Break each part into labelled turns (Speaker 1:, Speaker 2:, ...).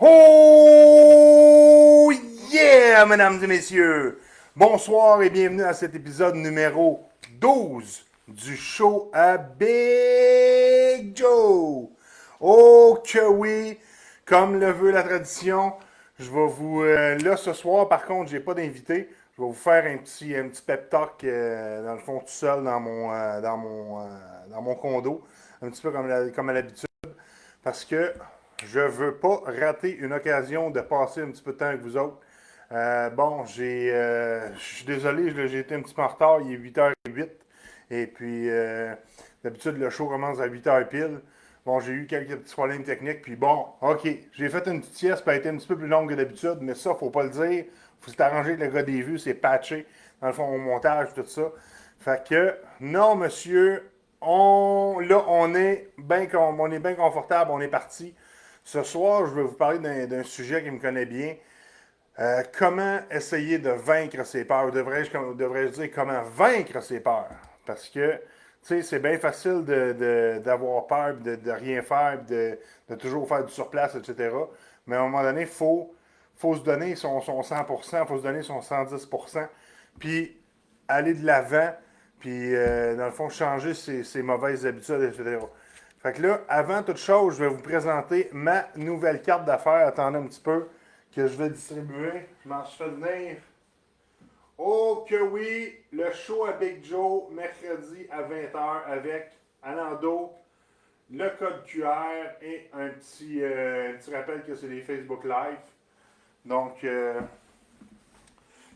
Speaker 1: Oh yeah, mesdames et messieurs! Bonsoir et bienvenue à cet épisode numéro 12 du show à Big Joe. Oh que oui, comme le veut la tradition, je vais vous... là, ce soir, par contre, j'ai pas d'invité. Je vais vous faire un petit pep talk, dans le fond, tout seul dans mon condo. Un petit peu comme à l'habitude. Parce que je veux pas rater une occasion de passer un petit peu de temps avec vous autres. Bon, je suis désolé, j'ai été un petit peu en retard, il est 8h08. Et puis, d'habitude, le show commence à 8h pile. Bon, j'ai eu quelques petits problèmes techniques, puis bon, ok, j'ai fait une petite sieste, qui a été un petit peu plus longue que d'habitude, mais ça, faut pas le dire. Faut s'arranger avec le gars des vues, c'est patché, dans le fond, au montage, tout ça. Fait que, non, monsieur, là, on est bien confortable, on est parti. Ce soir, je vais vous parler d'un sujet qui me connaît bien. Comment essayer de vaincre ses peurs? Ou devrais-je dire comment vaincre ses peurs? Parce que, tu sais, c'est bien facile d'avoir peur, de rien faire, de toujours faire du surplace, etc. Mais à un moment donné, faut se donner son 100%, il faut se donner son 110%, puis aller de l'avant, puis dans le fond, changer ses mauvaises habitudes, etc. Fait que là, avant toute chose, je vais vous présenter ma nouvelle carte d'affaires. Attendez un petit peu que je vais distribuer. Je m'en suis fait venir. Oh que oui, le show à Big Joe, mercredi à 20h avec Anando, le code QR et un petit rappel que c'est des Facebook Live. Donc, je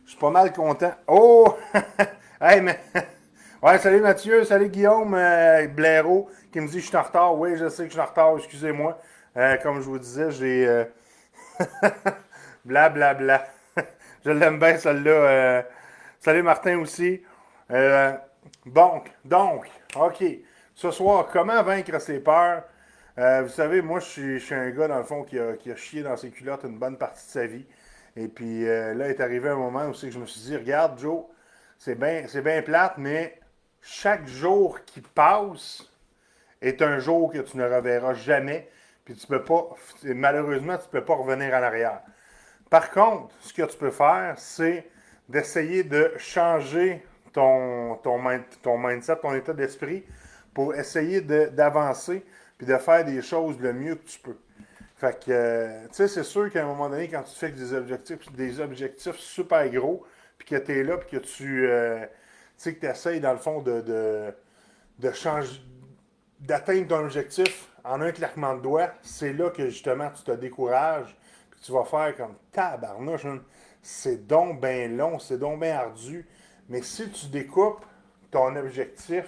Speaker 1: suis pas mal content. Oh! Hey, mais... Ouais, salut Mathieu, salut Guillaume Blaireau qui me dit que je suis en retard. Oui, je sais que je suis en retard, excusez-moi. Comme je vous disais, j'ai... Blablabla. Bla, bla. Je l'aime bien, celle-là. Salut Martin aussi. Euh, donc, OK. Ce soir, comment vaincre ses peurs? Vous savez, moi, je suis un gars, dans le fond, qui a chié dans ses culottes une bonne partie de sa vie. Et puis là est arrivé un moment où c'est que je me suis dit, regarde, Joe, c'est bien plate, mais chaque jour qui passe est un jour que tu ne reverras jamais. Puis tu peux pas, malheureusement, tu peux pas revenir en arrière. Par contre, ce que tu peux faire, c'est d'essayer de changer ton mindset, ton état d'esprit pour essayer d'avancer puis de faire des choses le mieux que tu peux. Fait que, tu sais, c'est sûr qu'à un moment donné, quand tu te fixes des objectifs super gros, puis que tu es là, puis que tu sais, que tu essayes, dans le fond, de changer, d'atteindre ton objectif en un claquement de doigts, c'est là que justement tu te décourages, puis tu vas faire comme tabarnouche, hein. C'est donc bien long, c'est donc bien ardu. Mais si tu découpes ton objectif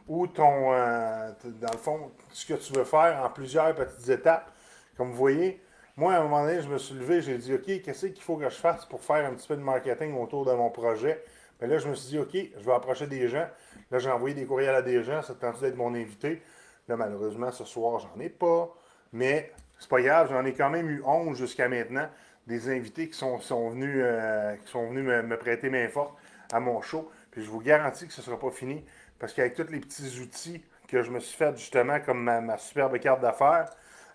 Speaker 1: ou dans le fond, ce que tu veux faire en plusieurs petites étapes, comme vous voyez, moi, à un moment donné, je me suis levé, j'ai dit, OK, qu'est-ce qu'il faut que je fasse pour faire un petit peu de marketing autour de mon projet? Mais là, je me suis dit, OK, je vais approcher des gens. Là, j'ai envoyé des courriels à des gens, ça te tente d'être mon invité. Là, malheureusement, ce soir, j'en ai pas. Mais c'est pas grave, j'en ai quand même eu 11 jusqu'à maintenant. Des invités qui sont venus me prêter main forte à mon show. Puis je vous garantis que ce ne sera pas fini. Parce qu'avec tous les petits outils que je me suis fait justement, comme ma superbe carte d'affaires,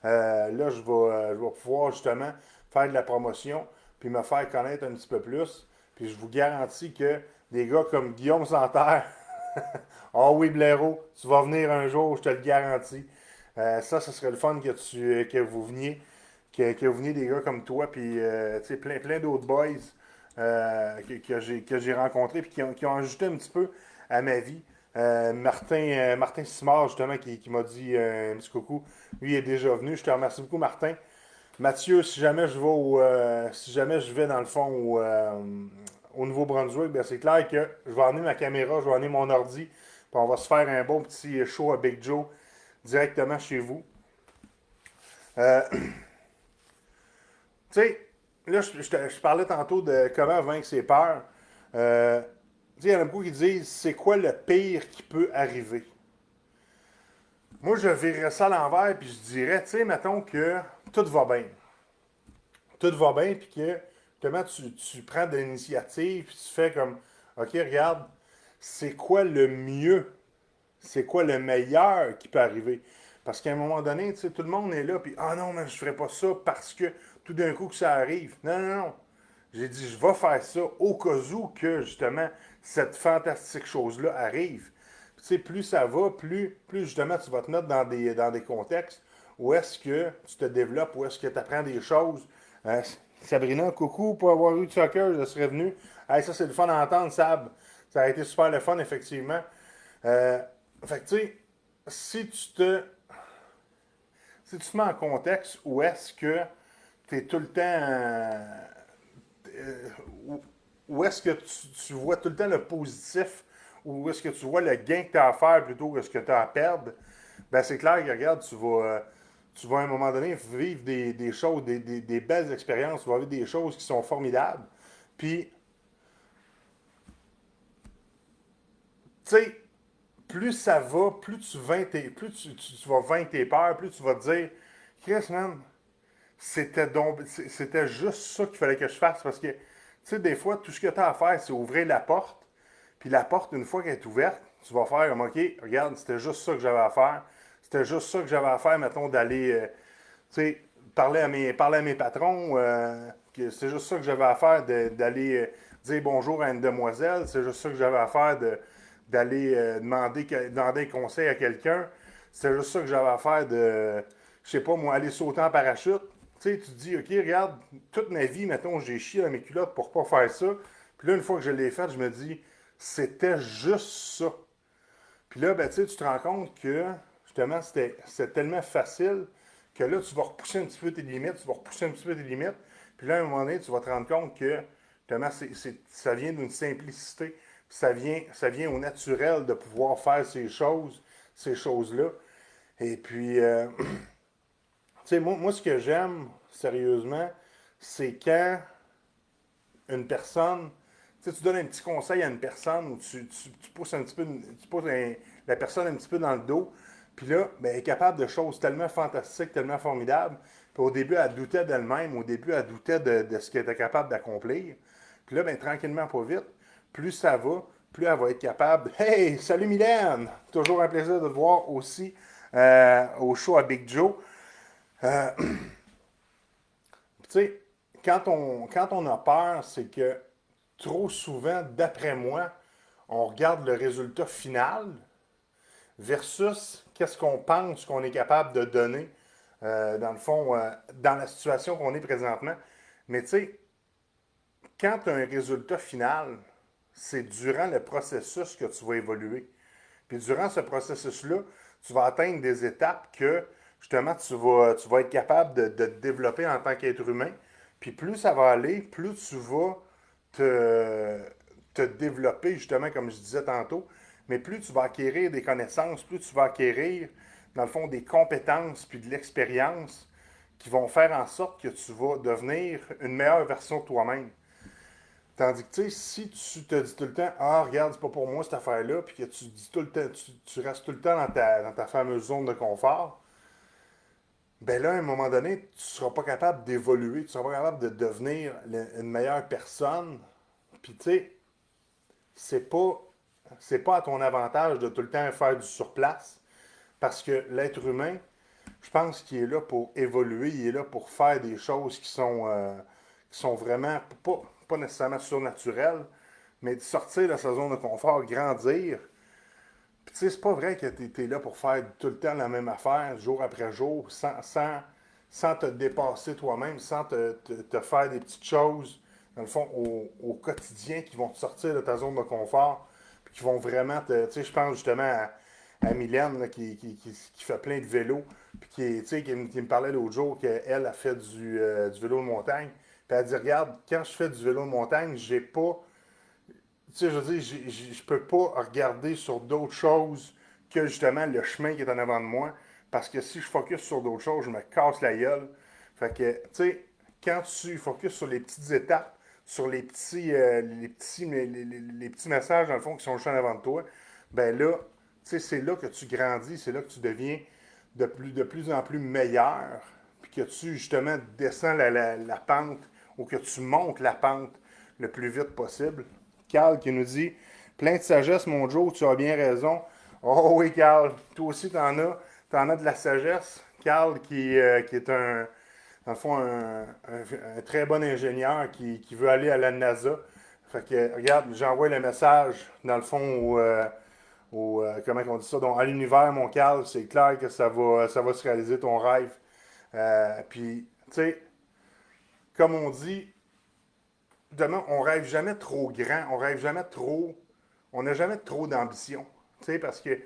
Speaker 1: là, je vais pouvoir justement faire de la promotion, puis me faire connaître un petit peu plus. Puis je vous garantis que des gars comme Guillaume Santerre, ah oui, Blaireau, tu vas venir un jour, je te le garantis. Ça, ce serait le fun que vous veniez, que vous veniez des gars comme toi, puis tu sais, plein d'autres boys que j'ai rencontrés, puis qui ont ajouté un petit peu à ma vie. Martin Simard, justement, qui m'a dit un petit coucou. Lui, il est déjà venu. Je te remercie beaucoup, Martin. Mathieu, si jamais je vais dans le fond au Nouveau-Brunswick, ben c'est clair que je vais emmener ma caméra, je vais emmener mon ordi, puis on va se faire un bon petit show à Big Joe directement chez vous. Euh, Tu sais, là, je parlais tantôt de comment vaincre ses peurs. Euh, Tu sais, il y en a beaucoup qui disent c'est quoi le pire qui peut arriver? Moi, je verrais ça à l'envers, puis je dirais, tu sais, mettons que tout va bien. Tout va bien, puis que justement, tu prends de l'initiative, puis tu fais comme, OK, regarde, c'est quoi le mieux? C'est quoi le meilleur qui peut arriver? Parce qu'à un moment donné, tu sais, tout le monde est là, puis ah non, mais je ferai pas ça parce que tout d'un coup que ça arrive. Non, non, non. J'ai dit, je vais faire ça au cas où que, justement, cette fantastique chose-là arrive. Puis, tu sais, plus ça va, plus justement, tu vas te mettre dans des contextes où est-ce que tu te développes, où est-ce que tu apprends des choses. Euh, Sabrina, coucou, pour avoir eu du soccer, je serais venu. Hey, ça, c'est le fun à entendre, Sab. Ça a été super le fun, effectivement. Euh, Fait que, tu sais, si tu te si tu te mets en contexte où est-ce que tu es tout le temps. Euh, où, où est-ce que tu vois tout le temps le positif, où est-ce que tu vois le gain que tu as à faire plutôt que ce que tu as à perdre, ben c'est clair que, regarde, tu vas à un moment donné vivre des choses, des belles expériences, tu vas vivre des choses qui sont formidables. Puis, tu sais, plus ça va, plus tu vas vaincre tes peurs, plus tu vas te dire, Chris, man, c'était juste ça qu'il fallait que je fasse parce que, tu sais, des fois, tout ce que tu as à faire, c'est ouvrir la porte. Puis la porte, une fois qu'elle est ouverte, tu vas faire comme, OK, regarde, c'était juste ça que j'avais à faire. C'était juste ça que j'avais à faire, mettons, d'aller, tu sais, parler à mes patrons. Que c'est juste ça que j'avais à faire, d'aller dire bonjour à une demoiselle. C'est juste ça que j'avais à faire, d'aller demander conseil à quelqu'un. C'est juste ça que j'avais à faire je sais pas moi, aller sauter en parachute. Tu sais, tu te dis, OK, regarde, toute ma vie, mettons, j'ai chié dans mes culottes pour pas faire ça. Puis là, une fois que je l'ai fait, je me dis, c'était juste ça. Puis là, ben, tu sais, tu te rends compte que, justement, c'était tellement facile que là, tu vas repousser un petit peu tes limites, tu vas repousser un petit peu tes limites. Puis là, à un moment donné, tu vas te rendre compte que, justement, ça vient d'une simplicité. Puis ça vient au naturel de pouvoir faire ces choses-là. Et puis, tu sais, moi, ce que j'aime, sérieusement, c'est quand une personne, tu sais, tu donnes un petit conseil à une personne ou tu pousses un petit peu, la personne un petit peu dans le dos, puis là, ben, elle est capable de choses tellement fantastiques, tellement formidables. Puis au début, elle doutait d'elle-même, au début, elle doutait de ce qu'elle était capable d'accomplir. Puis là, ben, tranquillement, pas vite, plus ça va, plus elle va être capable. Hey, salut Mylène! Toujours un plaisir de te voir aussi au show à Big Joe. Euh, Tu sais, quand on a peur, c'est que trop souvent, d'après moi, on regarde le résultat final versus qu'est-ce qu'on pense qu'on est capable de donner, dans le fond, dans la situation qu'on est présentement. Mais tu sais, quand tu as un résultat final, c'est durant le processus que tu vas évoluer. Puis durant ce processus-là, tu vas atteindre des étapes que justement tu vas être capable de te développer en tant qu'être humain. Puis plus ça va aller, plus tu vas te, te développer, justement, comme je disais tantôt, mais plus tu vas acquérir des connaissances, plus tu vas acquérir, dans le fond, des compétences puis de l'expérience qui vont faire en sorte que tu vas devenir une meilleure version de toi-même. Tandis que, tu sais, si tu te dis tout le temps, ah, regarde, c'est pas pour moi cette affaire-là, puis que tu dis tout le temps, tu restes tout le temps dans ta fameuse zone de confort, ben là, à un moment donné, tu seras pas capable d'évoluer, tu seras pas capable de devenir une meilleure personne. Puis, tu sais, c'est pas, c'est pas à ton avantage de tout le temps faire du surplace, parce que l'être humain, je pense qu'il est là pour évoluer, il est là pour faire des choses qui sont vraiment pas nécessairement surnaturelles, mais de sortir de sa zone de confort, grandir. Puis tu sais, c'est pas vrai que tu es là pour faire tout le temps la même affaire, jour après jour, sans te dépasser toi-même, sans te faire des petites choses, dans le fond, au quotidien qui vont te sortir de ta zone de confort, puis qui vont vraiment te. Tu sais, je pense justement à Mylène là, qui fait plein de vélos, puis qui me parlait l'autre jour qu'elle a fait du vélo de montagne. Puis elle dit, regarde, quand je fais du vélo de montagne, j'ai pas, tu sais, je veux dire, je peux pas regarder sur d'autres choses que justement le chemin qui est en avant de moi. Parce que si je focus sur d'autres choses, je me casse la gueule. Fait que, tu sais, quand tu focuses sur les petites étapes, sur les petits messages, dans le fond, qui sont juste en avant de toi, ben là, tu sais, c'est là que tu grandis, c'est là que tu deviens de plus en plus meilleur, puis que tu, justement, descends la pente, ou que tu montes la pente le plus vite possible. Carl qui nous dit plein de sagesse, mon Joe, tu as bien raison. Oh oui, Carl, toi aussi, t'en as. en as de la sagesse. Carl, qui est dans le fond, un très bon ingénieur qui veut aller à la NASA. Fait que, regarde, j'envoie le message, dans le fond, comment on dit ça, donc à l'univers, mon Carl, c'est clair que ça va se réaliser ton rêve. Puis, tu sais, comme on dit, demain, on rêve jamais trop grand, on rêve jamais trop, on n'a jamais trop d'ambition. Tu sais, parce que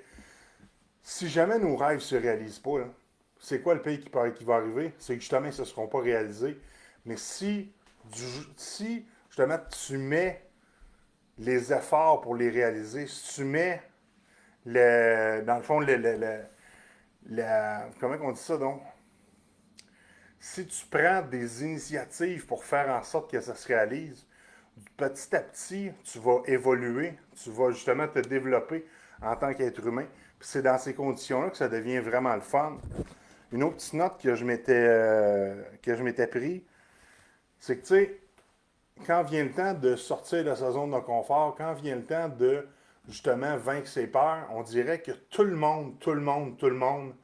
Speaker 1: si jamais nos rêves ne se réalisent pas, là, c'est quoi le pays qui va arriver? C'est que justement, ils ne se seront pas réalisés. Mais si justement tu mets les efforts pour les réaliser, si tu mets dans le fond, comment on dit ça donc? Si tu prends des initiatives pour faire en sorte que ça se réalise, petit à petit, tu vas évoluer, tu vas justement te développer en tant qu'être humain. Puis c'est dans ces conditions-là que ça devient vraiment le fun. Une autre petite note que je m'étais pris, c'est que, tu sais, quand vient le temps de sortir de sa zone de confort, quand vient le temps de, justement, vaincre ses peurs, on dirait que tout le monde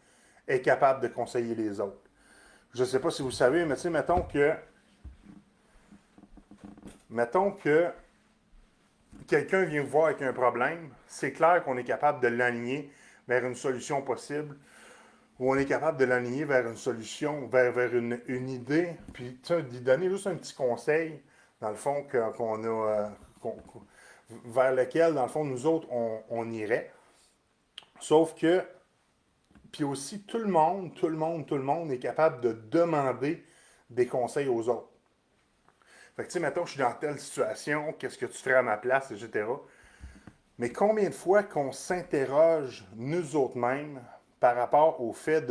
Speaker 1: est capable de conseiller les autres. Je ne sais pas si vous savez, mais tu sais, mettons que quelqu'un vient vous voir avec un problème, c'est clair qu'on est capable de l'aligner vers une solution possible, ou on est capable de l'aligner vers une solution, vers une idée, puis d'y donner juste un petit conseil, dans le fond, qu'on a, vers lequel, dans le fond, nous autres, on irait. Sauf que, puis aussi, tout le monde est capable de demander des conseils aux autres. Fait que, tu sais, mettons, je suis dans telle situation, qu'est-ce que tu ferais à ma place, etc. Mais combien de fois qu'on s'interroge, nous autres mêmes, par rapport au fait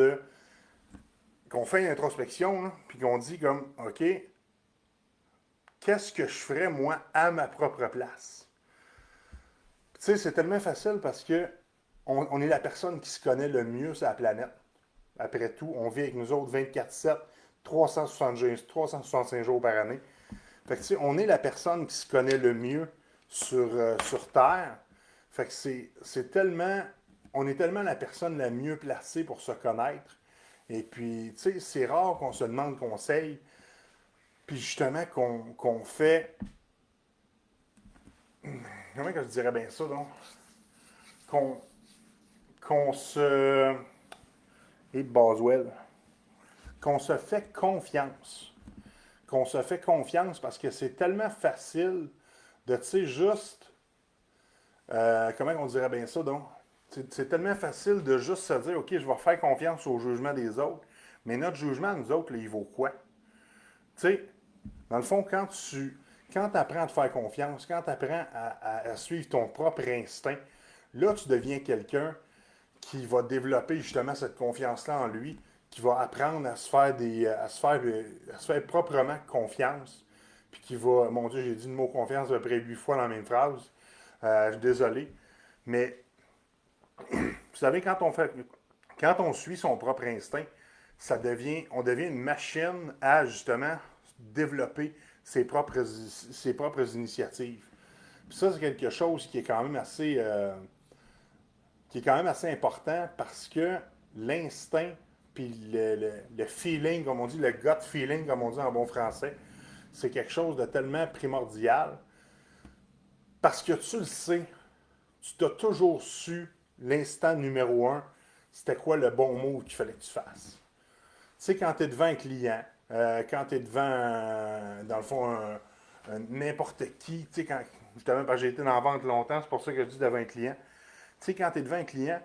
Speaker 1: qu'on fait une introspection, là, puis qu'on dit comme, OK, qu'est-ce que je ferais, moi, à ma propre place? Tu sais, c'est tellement facile parce que on est la personne qui se connaît le mieux sur la planète. Après tout, on vit avec nous autres 24/7, 365 jours par année. Fait que, tu sais, on est la personne qui se connaît le mieux sur Terre. Fait que c'est tellement, on est tellement la personne la mieux placée pour se connaître. Et puis, tu sais, c'est rare qu'on se demande conseil, puis justement qu'on fait, comment que je dirais bien ça, donc? Qu'on qu'on se, et Boswell, qu'on se fait confiance. Qu'on se fait confiance parce que c'est tellement facile de, tu sais, juste, comment on dirait bien ça, donc? C'est tellement facile de juste se dire, OK, je vais faire confiance au jugement des autres, mais notre jugement, nous autres, là, il vaut quoi? Tu sais, dans le fond, quand tu apprends à te faire confiance, quand tu apprends à suivre ton propre instinct, là, tu deviens quelqu'un qui va développer justement cette confiance-là en lui, qui va apprendre à se faire à se faire proprement confiance, puis qui va, mon Dieu, j'ai dit le mot confiance à peu près 8 fois dans la même phrase, je suis désolé, mais vous savez, quand on suit son propre instinct, on devient une machine à justement développer ses propres initiatives. Puis ça, c'est quelque chose qui est quand même assez important parce que l'instinct, puis le feeling, comme on dit, le gut feeling, comme on dit en bon français, c'est quelque chose de tellement primordial parce que tu le sais, tu t'as toujours su l'instant numéro un, c'était quoi le bon mot qu'il fallait que tu fasses. Tu sais, quand tu es devant un client, quand tu es devant, dans le fond, n'importe qui, tu sais, justement, parce que j'ai été dans la vente longtemps, c'est pour ça que je dis devant un client. Tu sais, quand tu es devant un client,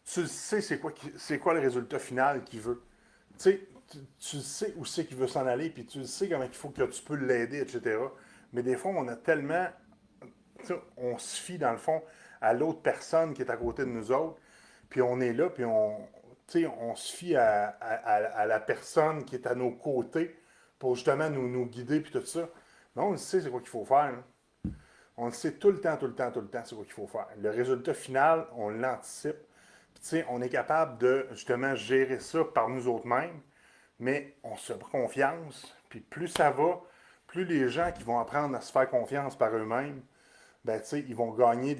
Speaker 1: tu sais c'est quoi le résultat final qu'il veut. Tu sais, tu sais où c'est qu'il veut s'en aller, puis tu sais comment il faut que tu peux l'aider, etc. Mais des fois, on a tellement, on se fie dans le fond à l'autre personne qui est à côté de nous autres, puis on est là, puis on se fie à la personne qui est à nos côtés pour justement nous guider, puis tout ça. Mais on le sait c'est quoi qu'il faut faire. Là. On le sait tout le temps, c'est quoi qu'il faut faire. Le résultat final, on l'anticipe. Puis, on est capable de justement gérer ça par nous autres mêmes, mais on se fait confiance. Puis plus ça va, plus les gens qui vont apprendre à se faire confiance par eux-mêmes, ben, ils vont gagner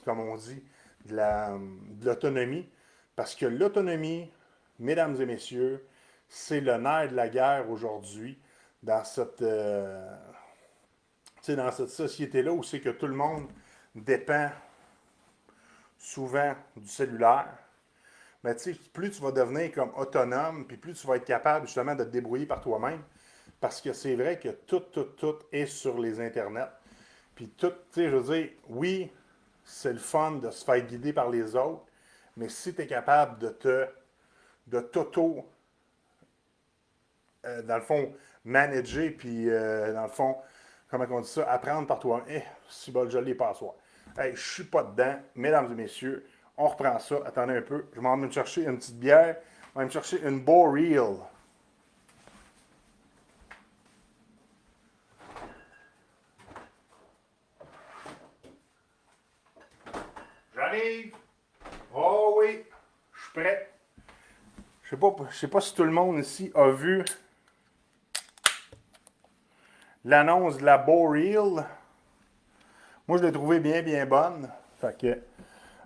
Speaker 1: comme on dit, de l'autonomie. Parce que l'autonomie, mesdames et messieurs, c'est le nerf de la guerre aujourd'hui dans dans cette société-là où c'est que tout le monde dépend souvent du cellulaire. Mais plus tu vas devenir comme autonome, puis plus tu vas être capable justement de te débrouiller par toi-même, parce que c'est vrai que tout est sur les internets. Puis tout, je veux dire, oui, c'est le fun de se faire guider par les autres, mais si tu es capable de t'auto, dans le fond, manager, puis dans le fond, comment on dit ça, apprendre par toi. Si bol, je l'ai pas à soir. Hey, je suis pas dedans, mesdames et messieurs. On reprend ça. Attendez un peu. Je m'en vais me chercher une petite bière. Je vais me chercher une Boreal. J'arrive. Oh oui, je suis prêt. Je sais pas si tout le monde ici a vu l'annonce de la Boreal. Moi, je l'ai trouvée bien, bien bonne. Fait que,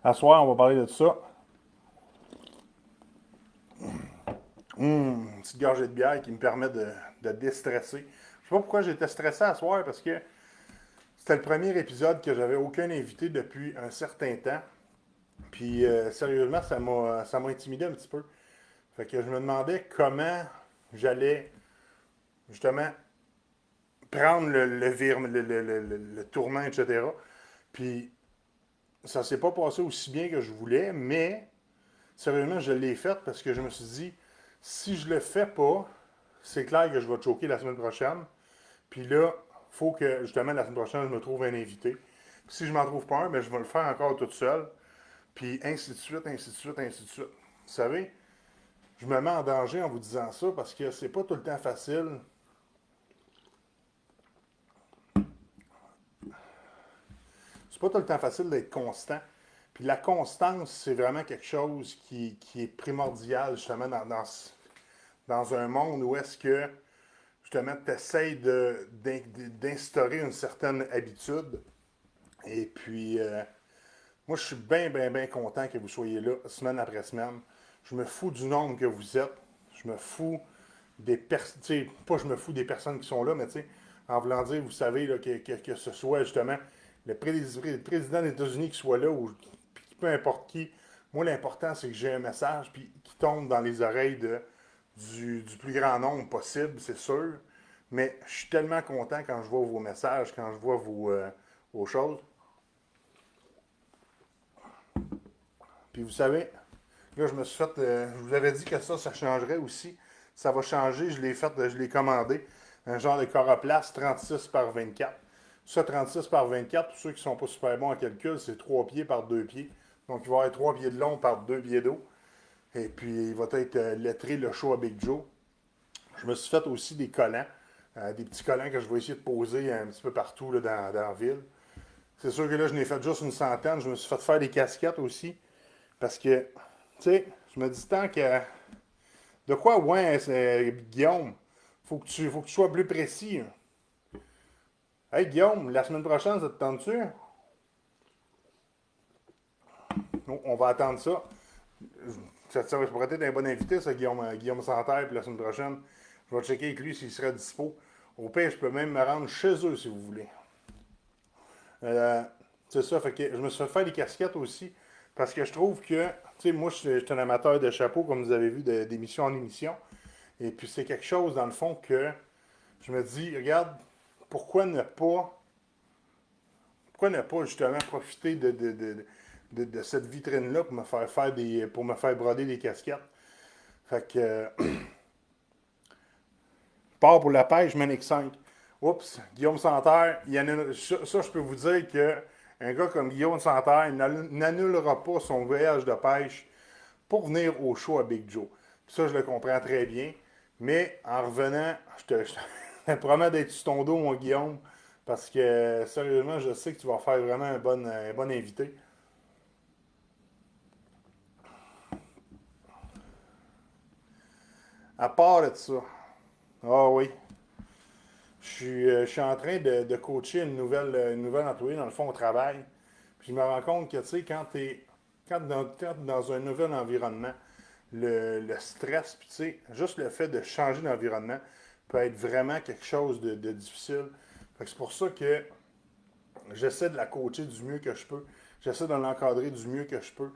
Speaker 1: à soir, on va parler de ça. Une petite gorgée de bière qui me permet de déstresser. Je sais pas pourquoi j'étais stressé à soir parce que c'était le premier épisode que j'avais aucun invité depuis un certain temps. Puis sérieusement, ça m'a intimidé un petit peu. Fait que je me demandais comment j'allais justement prendre le tournant, etc. Puis ça s'est pas passé aussi bien que je voulais, mais sérieusement, je l'ai fait parce que je me suis dit, si je le fais pas, c'est clair que je vais choquer la semaine prochaine. Puis là, il faut que justement la semaine prochaine, je me trouve un invité. Puis si je m'en trouve pas un, ben, je vais le faire encore toute seule. Puis ainsi de suite, ainsi de suite, ainsi de suite. Vous savez, je me mets en danger en vous disant ça parce que c'est pas tout le temps facile. C'est pas tout le temps facile d'être constant. Puis la constance, c'est vraiment quelque chose qui est primordial justement dans un monde où est-ce que justement tu essaies d'instaurer une certaine habitude. Et puis, moi, je suis bien, bien, bien content que vous soyez là semaine après semaine. Je me fous du nombre que vous êtes. Je me fous des personnes. Tu sais, pas je me fous des personnes qui sont là, mais tu sais, en voulant dire, vous savez, là, que ce soit justement le président des États-Unis qui soit là, ou peu importe qui. Moi, l'important, c'est que j'ai un message puis qui tombe dans les oreilles du plus grand nombre possible, c'est sûr. Mais je suis tellement content quand je vois vos messages, quand je vois vos choses. Puis vous savez, là, je me suis fait. Je vous avais dit que ça changerait aussi. Ça va changer. Je l'ai commandé. Un genre de Coroplast 36 par 24. Ça, 36 par 24, pour ceux qui ne sont pas super bons en calcul, c'est 3 pieds par 2 pieds. Donc, il va y avoir 3 pieds de long par 2 pieds d'eau. Et puis, il va être lettré le show à Big Joe. Je me suis fait aussi des collants. Des petits collants que je vais essayer de poser un petit peu partout là, dans la ville. C'est sûr que là, je n'ai fait juste une centaine. Je me suis fait faire des casquettes aussi. Parce que, tu sais, je me dis tant que. De quoi, ouais, c'est Guillaume? Faut que tu sois plus précis. Hein. Hey Guillaume, la semaine prochaine, ça te tente-tu? On va attendre ça. Ça pourrait être un bon invité, ça, Guillaume Santerre, puis la semaine prochaine. Je vais checker avec lui s'il serait dispo. Au pire, je peux même me rendre chez eux si vous voulez. Euh, c'est ça, fait que je me suis fait faire des casquettes aussi. Parce que je trouve que, tu sais, moi, je suis un amateur de chapeaux, comme vous avez vu, d'émission en émission. Et puis, c'est quelque chose, dans le fond, que je me dis, regarde, pourquoi ne pas, pourquoi ne pas justement profiter de cette vitrine-là pour me faire pour me faire broder des casquettes. Fait que, part pour la pêche, Manic 5. Oups, Guillaume Santerre, ça, je peux vous dire que un gars comme Guillaume Santerre n'annulera pas son voyage de pêche pour venir au show à Big Joe. Puis ça, je le comprends très bien. Mais en revenant, je te promets d'être sur ton dos, mon Guillaume, parce que sérieusement, je sais que tu vas faire vraiment un bon invité. À part de ça, ah oui, je suis en train de coacher une nouvelle employée, dans le fond, au travail. Puis je me rends compte que, tu sais, quand tu es quand dans un nouvel environnement, le stress, puis tu sais, juste le fait de changer d'environnement peut être vraiment quelque chose de difficile. Fait que c'est pour ça que j'essaie de la coacher du mieux que je peux. J'essaie de l'encadrer du mieux que je peux.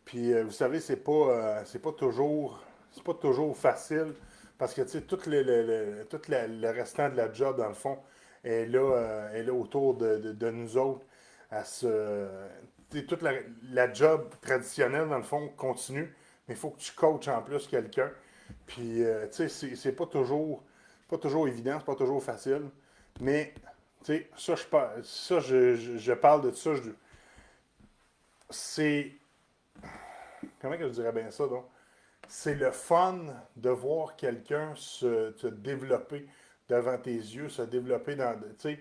Speaker 1: Puis vous savez, c'est pas toujours facile parce que tu sais, tout le restant de la job, dans le fond, est là autour de nous autres. À se, tu sais, toute la job traditionnelle, dans le fond, continue, mais il faut que tu coaches en plus quelqu'un. Puis, tu sais, pas toujours évident, c'est pas toujours facile. Mais, tu sais, je parle de ça. C'est. Comment que je dirais bien ça, donc? C'est le fun de voir quelqu'un se développer devant tes yeux, se développer dans. Tu sais,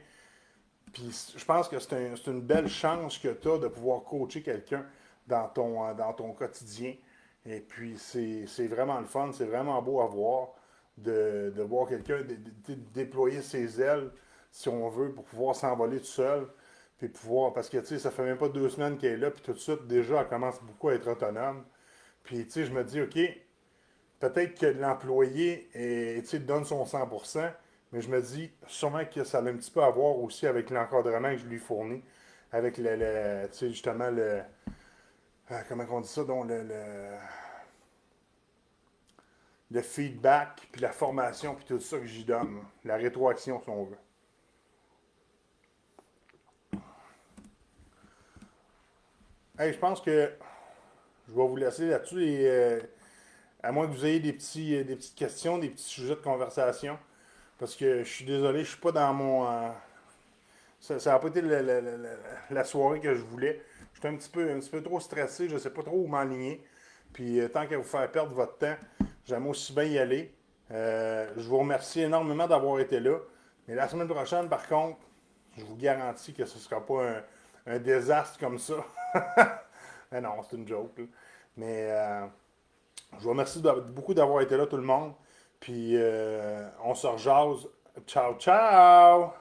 Speaker 1: puis je pense que c'est une belle chance que tu as de pouvoir coacher quelqu'un dans ton quotidien. Et puis, c'est vraiment le fun, c'est vraiment beau à voir de voir quelqu'un déployer ses ailes, si on veut, pour pouvoir s'envoler tout seul. Puis pouvoir, parce que, tu sais, ça fait même pas 2 semaines qu'elle est là, puis tout de suite, déjà, elle commence beaucoup à être autonome. Puis, tu sais, je me dis, OK, peut-être que l'employé donne son 100%, mais je me dis sûrement que ça a un petit peu à voir aussi avec l'encadrement que je lui fournis, avec justement comment on dit ça, donc le feedback, puis la formation, puis tout ça que j'y donne, la rétroaction si on veut. Hey, je pense que je vais vous laisser là-dessus et à moins que vous ayez des petites questions, des petits sujets de conversation, parce que je suis désolé, je suis pas dans mon, ça n'a pas été la soirée que je voulais. J'étais un petit peu trop stressé, je ne sais pas trop où m'enligner. Puis tant qu'à vous faire perdre votre temps, j'aime aussi bien y aller. Je vous remercie énormément d'avoir été là. Mais la semaine prochaine, par contre, je vous garantis que ce ne sera pas un désastre comme ça. Mais non, c'est une joke, là. Mais je vous remercie beaucoup d'avoir été là, tout le monde. Puis on se rejase. Ciao, ciao!